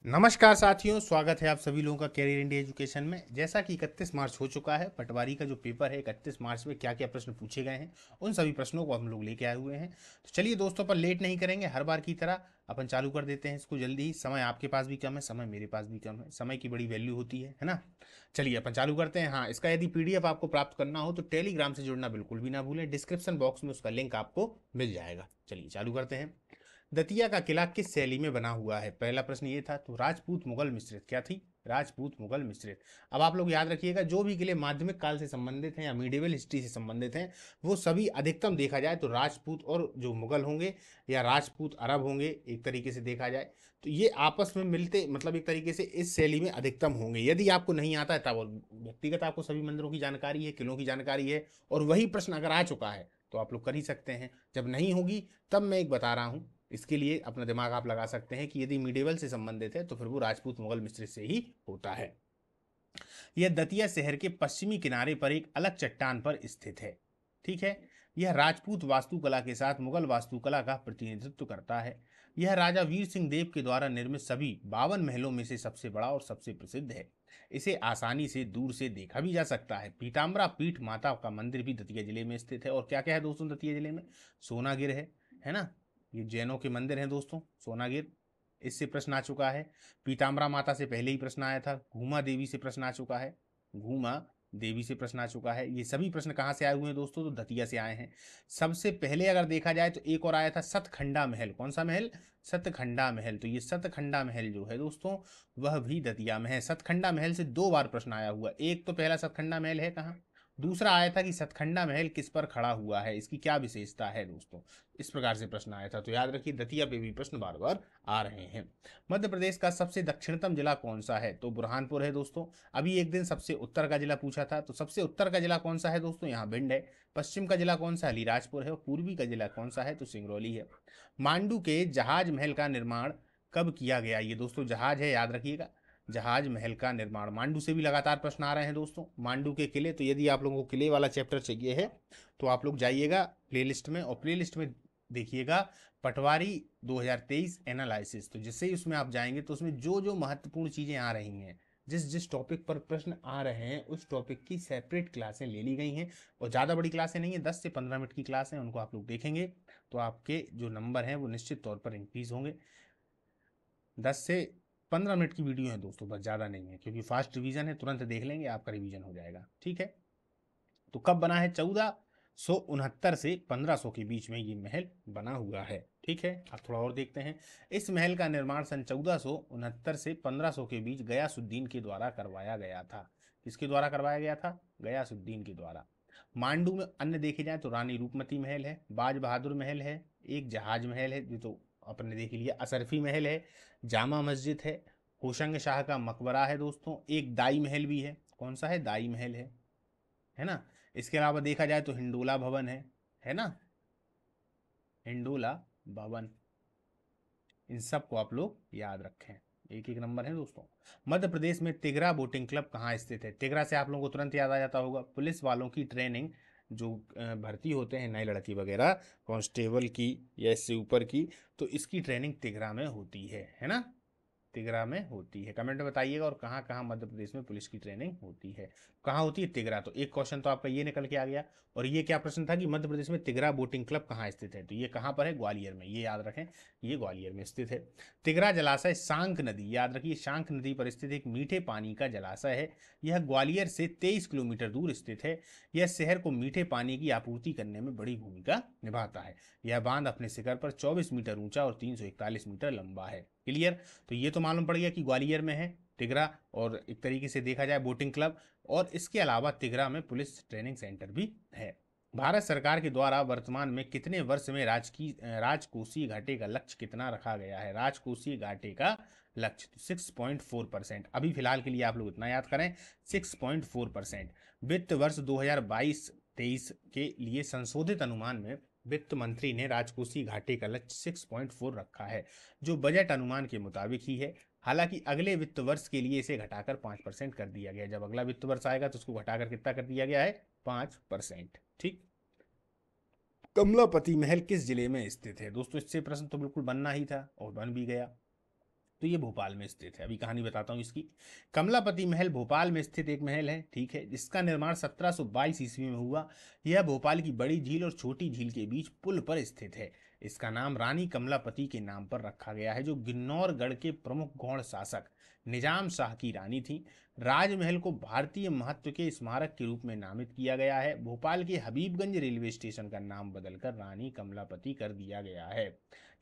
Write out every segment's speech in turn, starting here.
नमस्कार साथियों, स्वागत है आप सभी लोगों का कैरियर इंडिया एजुकेशन में। जैसा कि 31 मार्च हो चुका है, पटवारी का जो पेपर है 31 मार्च में क्या क्या प्रश्न पूछे गए हैं उन सभी प्रश्नों को हम लोग लेके आए हुए हैं। तो चलिए दोस्तों, पर लेट नहीं करेंगे, हर बार की तरह अपन चालू कर देते हैं इसको जल्दी ही। समय आपके पास भी कम है, समय मेरे पास भी कम है, समय की बड़ी वैल्यू होती है ना। चलिए अपन चालू करते हैं। हाँ, इसका यदि पीडीएफ आपको प्राप्त करना हो तो टेलीग्राम से जुड़ना बिल्कुल भी ना भूलें, डिस्क्रिप्शन बॉक्स में उसका लिंक आपको मिल जाएगा। चलिए चालू करते हैं। दतिया का किला किस शैली में बना हुआ है? पहला प्रश्न ये था। तो राजपूत मुगल मिश्रित क्या थी? राजपूत मुगल मिश्रित। अब आप लोग याद रखिएगा, जो भी किले माध्यमिक काल से संबंधित हैं या मीडिएवल हिस्ट्री से संबंधित हैं, वो सभी अधिकतम देखा जाए तो राजपूत और जो मुगल होंगे या राजपूत अरब होंगे, एक तरीके से देखा जाए तो ये आपस में मिलते, मतलब एक तरीके से इस शैली में अधिकतम होंगे। यदि आपको नहीं आता है तब, और व्यक्तिगत आपको सभी मंदिरों की जानकारी है, किलों की जानकारी है, और वही प्रश्न अगर आ चुका है तो आप लोग कर ही सकते हैं। जब नहीं होगी तब मैं एक बता रहा हूँ, इसके लिए अपना दिमाग आप लगा सकते हैं कि यदि मिडिवल से संबंधित है तो फिर वो राजपूत मुगल मिश्रित से ही होता है। यह दतिया शहर के पश्चिमी किनारे पर एक अलग चट्टान पर स्थित है। ठीक है। यह राजपूत वास्तुकला के साथ मुगल वास्तुकला का प्रतिनिधित्व करता है। यह राजा वीर सिंह देव के द्वारा निर्मित सभी 52 महलों में से सबसे बड़ा और सबसे प्रसिद्ध है। इसे आसानी से दूर से देखा भी जा सकता है। पीताम्बरा पीठ माता का मंदिर भी दतिया जिले में स्थित है। और क्या क्या है दोस्तों दतिया जिले में? सोनागिर है ना। ये जैनों के मंदिर हैं दोस्तों, सोनागिर। इससे प्रश्न आ चुका है। पीताम्बरा माता से पहले ही प्रश्न आया था। घूमा देवी से प्रश्न आ चुका है। घूमा देवी से प्रश्न आ चुका है। ये सभी प्रश्न कहाँ से आए हुए हैं दोस्तों? तो दतिया से आए हैं। सबसे पहले अगर देखा जाए तो एक और आया था, सतखंडा महल। कौन सा महल? सतखंडा महल। तो ये सतखंडा महल जो है दोस्तों, वह भी दतिया में है। सतखंडा महल से 2 बार प्रश्न आया हुआ। एक तो पहला सतखंडा महल है कहाँ, दूसरा आया था कि सतखंडा महल किस पर खड़ा हुआ है, इसकी क्या विशेषता है दोस्तों। इस प्रकार से प्रश्न आया था। तो याद रखिए, दतिया पे भी प्रश्न बार बार आ रहे हैं। मध्य प्रदेश का सबसे दक्षिणतम जिला कौन सा है? तो बुरहानपुर है दोस्तों। अभी एक दिन सबसे उत्तर का जिला पूछा था, तो सबसे उत्तर का जिला कौन सा है दोस्तों? यहाँ भिंड है। पश्चिम का जिला कौन सा? अलीराजपुर है। और पूर्वी का जिला कौन सा है? तो सिंगरौली है। मांडू के जहाज महल का निर्माण कब किया गया? ये दोस्तों जहाज है, याद रखिएगा। जहाज महल का निर्माण मांडू से भी लगातार प्रश्न आ रहे हैं दोस्तों। मांडू के किले, तो यदि आप लोगों को किले वाला चैप्टर चाहिए है तो आप लोग जाइएगा प्लेलिस्ट में, और प्लेलिस्ट में देखिएगा पटवारी 2023 एनालिसिस। तो जिससे ही उसमें आप जाएंगे तो उसमें जो जो महत्वपूर्ण चीज़ें आ रही हैं, जिस जिस टॉपिक पर प्रश्न आ रहे हैं, उस टॉपिक की सेपरेट क्लासें ले ली गई हैं। और ज़्यादा बड़ी क्लासें नहीं है, 10 से 15 मिनट की क्लास है, उनको आप लोग देखेंगे तो आपके जो नंबर हैं वो निश्चित तौर पर इंक्रीज होंगे। 10 से 15 मिनट की वीडियो है दोस्तों, बस ज़्यादा नहीं है, क्योंकि फास्ट रिवीजन है, तुरंत देख लेंगे आपका रिवीजन हो जाएगा। ठीक है। तो कब बना है? 1469 से 1500 के बीच में ये महल बना हुआ है। ठीक है। अब थोड़ा और देखते हैं। इस महल का निर्माण सन 1469 से 1500 के बीच गयासुद्दीन के द्वारा करवाया गया था। किसके द्वारा करवाया गया था? गयासुद्दीन के द्वारा। मांडू में अन्य देखे जाए तो रानी रूपमती महल है, बाज बहादुर महल है, एक जहाज महल है जो तो अपने देख लिया, असरफी महल है, जामा मस्जिद है, होशंग शाह का मकबरा है दोस्तों, एक दाई महल भी है। कौन सा है? दाई महल है ना। इसके अलावा देखा जाए तो हिंडोला भवन है ना, हिंडोला भवन। इन सब को आप लोग याद रखें, एक एक नंबर है दोस्तों। मध्य प्रदेश में तिगरा बोटिंग क्लब कहाँ स्थित है? तिगरा से आप लोगों को तुरंत याद आ जाता होगा, पुलिस वालों की ट्रेनिंग जो भर्ती होते हैं नए लड़की वगैरह, कांस्टेबल की या इससे ऊपर की, तो इसकी ट्रेनिंग तिगरा में होती है ना। तिगरा में होती है। कमेंट में बताइएगा, और कहाँ कहाँ मध्य प्रदेश में पुलिस की ट्रेनिंग होती है। कहाँ होती है? तिगरा। तो एक क्वेश्चन तो आपका ये निकल के आ गया। और ये क्या प्रश्न था कि मध्य प्रदेश में तिगरा बोटिंग क्लब कहाँ स्थित है? तो ये कहाँ पर है? ग्वालियर में। ये याद रखें, ये ग्वालियर में स्थित है। तिगरा जलाशय शांक नदी, याद रखिए, शांक नदी पर स्थित एक मीठे पानी का जलाशय है। यह ग्वालियर से 23 किलोमीटर दूर स्थित है। यह शहर को मीठे पानी की आपूर्ति करने में बड़ी भूमिका निभाता है। यह बांध अपने शिखर पर 24 मीटर ऊंचा और 341 मीटर लंबा है। क्लियर। तो ये तो मालूम पड़ गया कि ग्वालियर में है तिगरा, और एक तरीके से देखा जाए बोटिंग क्लब, और इसके अलावा तिगरा में पुलिस ट्रेनिंग सेंटर भी है। भारत सरकार के द्वारा वर्तमान में कितने वर्ष में राजकोषीय घाटे का लक्ष्य कितना रखा गया है? राजकोषीय घाटे का लक्ष्य 6.4%। अभी फिलहाल के लिए आप लोग इतना याद करें, 6.4%। वित्त वर्ष 2022-23 के लिए संशोधित अनुमान में वित्त मंत्री ने राजकोषीय घाटे का लक्ष्य 6.4 रखा है, जो बजट अनुमान के मुताबिक ही है। हालांकि अगले वित्त वर्ष के लिए इसे घटाकर 5% कर दिया गया। जब अगला वित्त वर्ष आएगा तो उसको घटाकर कितना कर दिया गया है? 5%। ठीक। कमलापति महल किस जिले में स्थित है? दोस्तों इससे प्रश्न तो बिल्कुल बनना ही था और बन भी गया। तो ये भोपाल में स्थित है। अभी कहानी बताता हूँ इसकी। कमलापति महल भोपाल में स्थित एक महल है, ठीक है, जिसका निर्माण 1722 ईस्वी में हुआ। यह भोपाल की बड़ी झील और छोटी झील के बीच पुल पर स्थित है। इसका नाम रानी कमलापति के नाम पर रखा गया है, जो गिन्नौरगढ़ के प्रमुख गौड़ शासक निजाम शाह की रानी थी। राजमहल को भारतीय महत्व के स्मारक के रूप में नामित किया गया है। भोपाल के हबीबगंज रेलवे स्टेशन का नाम बदलकर रानी कमलापति कर दिया गया है।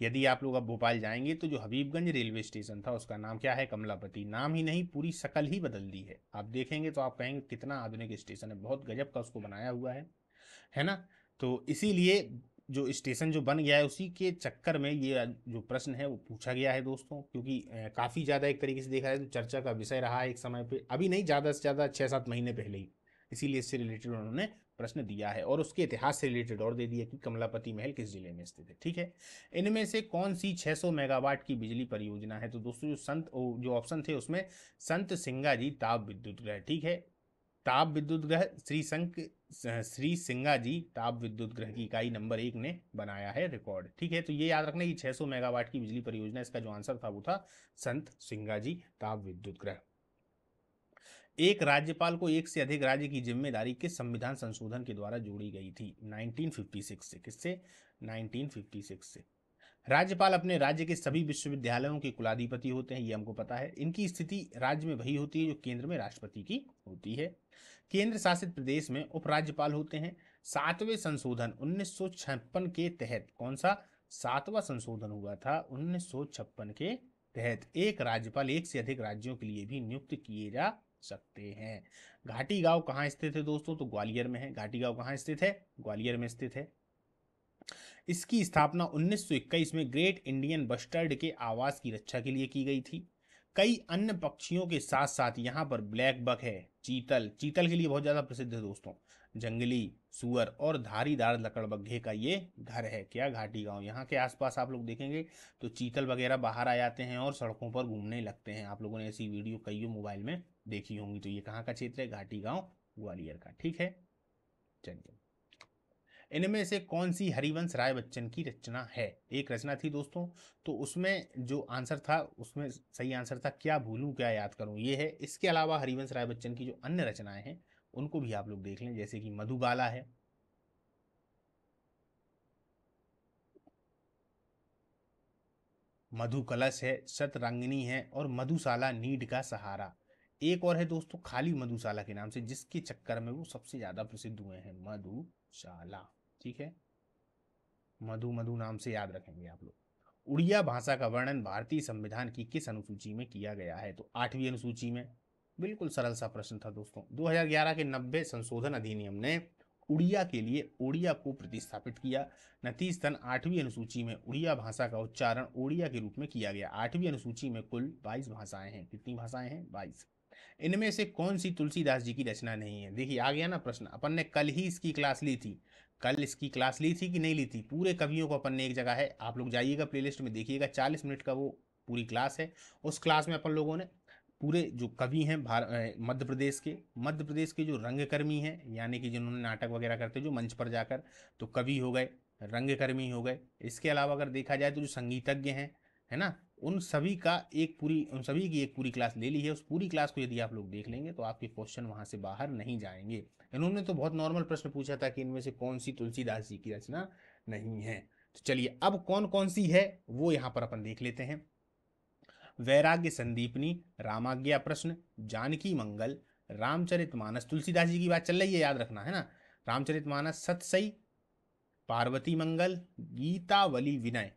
यदि आप लोग अब भोपाल जाएंगे तो जो हबीबगंज रेलवे स्टेशन था उसका नाम क्या है, कमलापति। नाम ही नहीं, पूरी शक्ल ही बदल दी है। आप देखेंगे तो आप कहेंगे कितना आधुनिक स्टेशन है, बहुत गजब का उसको बनाया हुआ है ना। तो इसीलिए जो स्टेशन जो बन गया है उसी के चक्कर में ये जो प्रश्न है वो पूछा गया है दोस्तों, क्योंकि काफ़ी ज़्यादा एक तरीके से देखा जाए तो चर्चा का विषय रहा है एक समय पे, अभी नहीं, ज़्यादा से ज़्यादा 6-7 महीने पहले ही। इसीलिए इससे रिलेटेड उन्होंने प्रश्न दिया है और उसके इतिहास से रिलेटेड और दे दिया कि कमलापति महल किस जिले में स्थित है, ठीक है। इनमें से कौन सी 600 मेगावाट की बिजली परियोजना है, तो दोस्तों जो ऑप्शन थे उसमें संत सिंगाजी ताप विद्युत ग्रह, ठीक है। ताप विद्युत ग्रह श्री सिंगाजी ताप विद्युत ग्रह की इकाई नंबर 1 ने बनाया है रिकॉर्ड, ठीक है। तो ये याद रखना कि 600 मेगावाट की बिजली परियोजना, इसका जो आंसर था वो था संत सिंगाजी ताप विद्युत ग्रह। एक राज्यपाल को एक से अधिक राज्य की जिम्मेदारी किस संविधान संशोधन के द्वारा जोड़ी गई थी, 1956 से। किससे, 1956 से। राज्यपाल अपने राज्य के सभी विश्वविद्यालयों के कुलाधिपति होते हैं, ये हमको पता है। इनकी स्थिति राज्य में वही होती है जो केंद्र में राष्ट्रपति की होती है। केंद्र शासित प्रदेश में उपराज्यपाल होते हैं। 7वें संशोधन 1956 के तहत, कौन सा 7वां संशोधन हुआ था 1956 के तहत, एक राज्यपाल एक से अधिक राज्यों के लिए भी नियुक्त किए जा सकते हैं। घाटी गांव कहाँ स्थित है दोस्तों, तो ग्वालियर में है। घाटी गांव कहाँ स्थित है, ग्वालियर में स्थित है। इसकी स्थापना 1921 में ग्रेट इंडियन बस्टर्ड के आवास की रक्षा के लिए की गई थी। कई अन्य पक्षियों के साथ साथ यहाँ पर ब्लैक बक है, चीतल, चीतल के लिए बहुत ज़्यादा प्रसिद्ध है दोस्तों, जंगली सुअर और धारीदार लकड़बग्घे का ये घर है। क्या, घाटी गांव। यहाँ के आसपास आप लोग देखेंगे तो चीतल वगैरह बाहर आ जाते हैं और सड़कों पर घूमने लगते हैं। आप लोगों ने ऐसी वीडियो कई मोबाइल में देखी होंगी। तो ये कहाँ का क्षेत्र है, घाटी गाँव ग्वालियर का, ठीक है। चलिए, इनमें से कौन सी हरिवंश राय बच्चन की रचना है, एक रचना थी दोस्तों। तो उसमें जो आंसर था, उसमें सही आंसर था क्या भूलूं क्या याद करूं, ये है। इसके अलावा हरिवंश राय बच्चन की जो अन्य रचनाएं हैं उनको भी आप लोग देख लें, जैसे कि मधुबाला है, मधु कलश है, शतरंगिनी है और मधुशाला नीड का सहारा। एक और है दोस्तों खाली मधुशाला के नाम से, जिसके चक्कर में वो सबसे ज्यादा प्रसिद्ध हुए हैं, मधुशाला, ठीक है। मधु मधु नाम से याद रखेंगे आप लोग। उड़िया भाषा का वर्णन भारतीय संविधान की किस अनुसूची में किया गया है, तो 8वीं अनुसूची में। बिल्कुल सरल सा प्रश्न था दोस्तों। 2011 के 90 संशोधन अधिनियम ने उड़िया के लिए ओडिया को प्रतिस्थापित किया। नतीजतन 8वीं अनुसूची में उड़िया भाषा का उच्चारण ओडिया के रूप में किया गया। 8वीं अनुसूची में कुल 22 भाषाएं हैं। कितनी भाषाएं हैं, 22। इनमें से कौन सी तुलसीदास जी की रचना नहीं है, देखिए आ गया ना प्रश्न। अपन ने कल ही इसकी क्लास ली थी, कल इसकी क्लास ली थी कि नहीं ली थी, पूरे कवियों को अपन ने एक जगह है, आप लोग जाइएगा प्लेलिस्ट में देखिएगा, 40 मिनट का वो पूरी क्लास है। उस क्लास में अपन लोगों ने पूरे जो कवि हैं मध्य प्रदेश के जो रंगकर्मी हैं, यानी कि जिन्होंने नाटक वगैरह करते जो मंच पर जाकर, तो कवि हो गए, रंगकर्मी हो गए। इसके अलावा अगर देखा जाए तो जो संगीतज्ञ हैं, है ना, उन सभी की एक पूरी क्लास ले ली है। उस पूरी क्लास को यदि आप लोग देख लेंगे तो आपके क्वेश्चन वहां से बाहर नहीं जाएंगे। इन्होंने तो बहुत नॉर्मल प्रश्न पूछा था कि इनमें से कौन सी तुलसीदास जी की रचना नहीं है। तो चलिए अब कौन कौन सी है वो यहाँ पर अपन देख लेते हैं। वैराग्य संदीपनी, रामाज्ञा प्रश्न, जानकी मंगल, रामचरितमानस, तुलसीदास जी की बात चल रही है याद रखना, है ना। रामचरितमानस, सतसई, पार्वती मंगल, गीतावली विनय,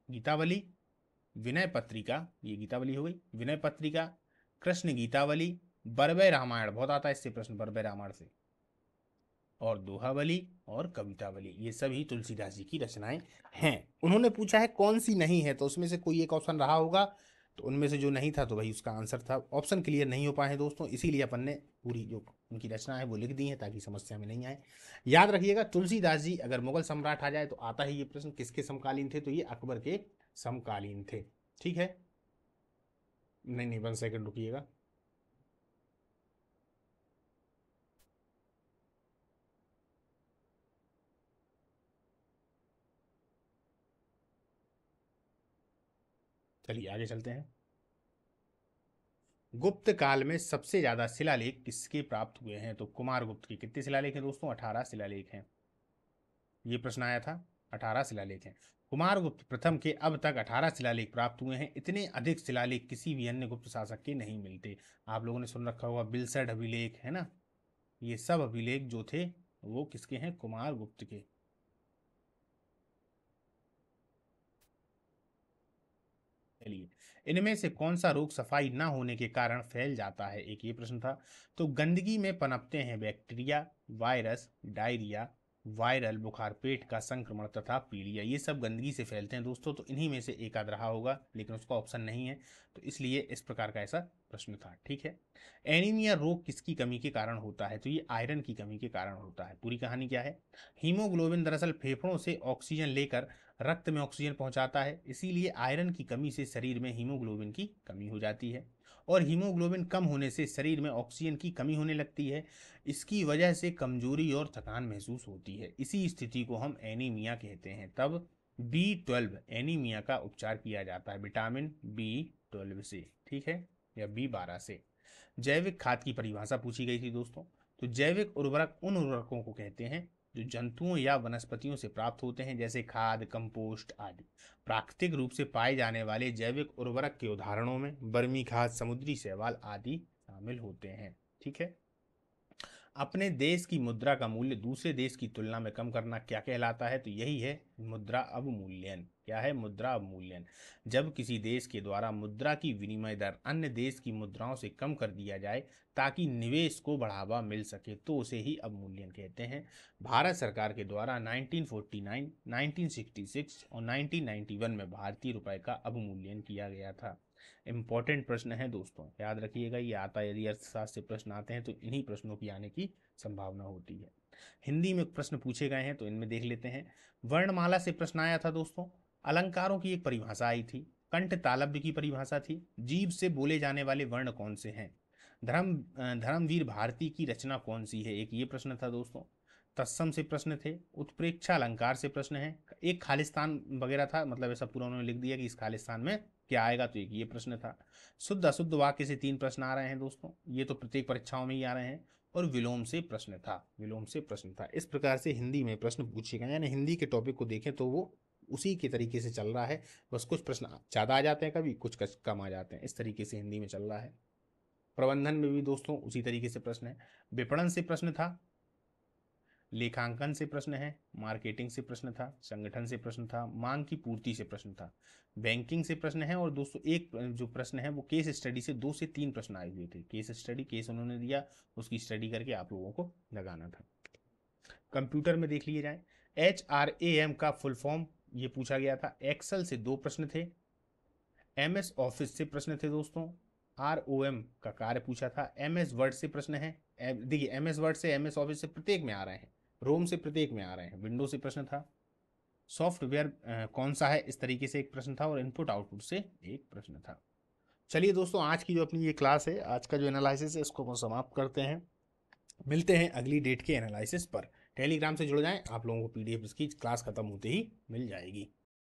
गीतावली विनय पत्रिका, ये गीतावली हो गई, विनय पत्रिका, कृष्ण गीतावली, बरबय रामायण, बहुत आता है इससे प्रश्न बरबय रामायण से, और दोहावली और कवितावली, ये सभी तुलसीदास जी की रचनाएं हैं। उन्होंने पूछा है कौन सी नहीं है, तो उसमें से कोई एक ऑप्शन रहा होगा, तो उनमें से जो नहीं था तो वही उसका आंसर था। ऑप्शन क्लियर नहीं हो पाए हैं दोस्तों, इसीलिए अपन ने पूरी जो उनकी रचना है वो लिख दी है ताकि समस्या में नहीं आए। याद रखिएगा तुलसीदास जी अगर मुगल सम्राट आ जाए तो आता है ये प्रश्न किसके समकालीन थे, तो ये अकबर के समकालीन थे, ठीक है। नहीं नहीं, 1 सेकंड रुकिएगा। चलिए आगे चलते हैं। गुप्त काल में सबसे ज्यादा शिलालेख किसके प्राप्त हुए हैं? तो कुमार गुप्त के कितने शिलालेख हैं दोस्तों? 18 शिलालेख हैं। ये प्रश्न आया था, 18 शिलालेख हैं। कुमारगुप्त प्रथम के अब तक 18 शिलालेख प्राप्त हुए हैं। इतने अधिक शिलालेख किसी भी अन्य गुप्त शासक के नहीं मिलते। आप लोगों ने सुन रखा होगा बिलसठ अभिलेख, है ना? ये सब अभिलेख जो थे वो किसके हैं? कुमारगुप्त के। चलिए, इनमें से कौन सा रोग सफाई न होने के कारण फैल जाता है? एक ये प्रश्न था। तो गंदगी में पनपते हैं बैक्टीरिया, वायरस, डायरिया, वायरल बुखार, पेट का संक्रमण तथा पीलिया। ये सब गंदगी से फैलते हैं दोस्तों। तो इन्हीं में से एक आध रहा होगा, लेकिन उसका ऑप्शन नहीं है, तो इसलिए इस प्रकार का ऐसा प्रश्न था। ठीक है। एनीमिया रोग किसकी कमी के कारण होता है? तो ये आयरन की कमी के कारण होता है। पूरी कहानी क्या है? हीमोग्लोबिन दरअसल फेफड़ों से ऑक्सीजन लेकर रक्त में ऑक्सीजन पहुंचाता है। इसीलिए आयरन की कमी से शरीर में हीमोग्लोबिन की कमी हो जाती है, और हीमोग्लोबिन कम होने से शरीर में ऑक्सीजन की कमी होने लगती है। इसकी वजह से कमजोरी और थकान महसूस होती है। इसी स्थिति को हम एनीमिया कहते हैं। तब B12 एनीमिया का उपचार किया जाता है, विटामिन B12 से। ठीक है, या B12 से। जैविक खाद की परिभाषा पूछी गई थी दोस्तों। तो जैविक उर्वरक उन उर्वरकों को कहते हैं जो जंतुओं या वनस्पतियों से प्राप्त होते हैं, जैसे खाद, कंपोस्ट आदि। प्राकृतिक रूप से पाए जाने वाले जैविक उर्वरक के उदाहरणों में बर्मी खाद, समुद्री शैवाल आदि शामिल होते हैं। ठीक है। अपने देश की मुद्रा का मूल्य दूसरे देश की तुलना में कम करना क्या कहलाता है? तो यही है मुद्रा अवमूल्यन। क्या है? मुद्रा अवमूल्यन। जब किसी देश के द्वारा मुद्रा की विनिमय दर अन्य देश की मुद्राओं से कम कर दिया जाए ताकि निवेश को बढ़ावा मिल सके, तो उसे ही अवमूल्यन कहते हैं। भारत सरकार के द्वारा 1949, 1966 और 1991 में भारतीय रुपए का अवमूल्यन किया गया था। इंपॉर्टेंट प्रश्न है दोस्तों, याद रखिएगा। ये आता है, यदि अर्थशास्त्र से प्रश्न आते हैं तो इन्हीं प्रश्नों की आने की संभावना होती है। हिंदी में प्रश्न पूछे गए हैं तो इनमें देख लेते हैं। वर्णमाला से प्रश्न आया था दोस्तों। अलंकारों की एक परिभाषा आई थी। कंठ तालव्य की परिभाषा थी। जीभ से बोले जाने वाले वर्ण कौन से हैं? धर्मवीर भारती की रचना कौन सी है? एक ये प्रश्न था दोस्तों। तत्सम से प्रश्न थे। उत्प्रेक्षा अलंकार से प्रश्न है। एक खालिस्तान वगैरह था, मतलब ऐसा पूरा उन्होंने लिख दिया कि इस खालिस्तान में क्या आएगा, तो एक ये प्रश्न था। शुद्ध अशुद्ध वाक्य से 3 प्रश्न आ रहे हैं दोस्तों। ये तो प्रत्येक परीक्षाओं में ही आ रहे हैं। और विलोम से प्रश्न था, विलोम से प्रश्न था। इस प्रकार से हिंदी में प्रश्न पूछे गए, यानी हिंदी के टॉपिक को देखें तो वो उसी के तरीके से चल रहा है। बस कुछ प्रश्न ज़्यादा आ जाते हैं, कभी कुछ कम आ जाते हैं। इस तरीके से हिंदी में चल रहा है। प्रबंधन में भी दोस्तों उसी तरीके से प्रश्न है। विपणन से प्रश्न था, लेखांकन से प्रश्न है, मार्केटिंग से प्रश्न था, संगठन से प्रश्न था, मांग की पूर्ति से प्रश्न था, बैंकिंग से प्रश्न है। और दोस्तों एक जो प्रश्न है वो केस स्टडी से 2 से 3 प्रश्न आए हुए थे। केस स्टडी, केस उन्होंने दिया, उसकी स्टडी करके आप लोगों को लगाना था। कंप्यूटर में देख लिए जाए। HRAM का फुल फॉर्म ये पूछा गया था। एक्सेल से 2 प्रश्न थे। MS ऑफिस से प्रश्न थे दोस्तों। ROM का कार्य पूछा था। MS वर्ड से प्रश्न है। देखिए MS वर्ड से, MS ऑफिस से प्रत्येक में आ रहे हैं। रोम से प्रत्येक में आ रहे हैं। विंडो से प्रश्न था। सॉफ्टवेयर कौन सा है, इस तरीके से एक प्रश्न था। और इनपुट आउटपुट से एक प्रश्न था। चलिए दोस्तों, आज की जो अपनी ये क्लास है, आज का जो एनालिसिस है, इसको हम समाप्त करते हैं। मिलते हैं अगली डेट के एनालिसिस पर। टेलीग्राम से जुड़ जाएं, आप लोगों को PDF इसकी क्लास खत्म होते ही मिल जाएगी।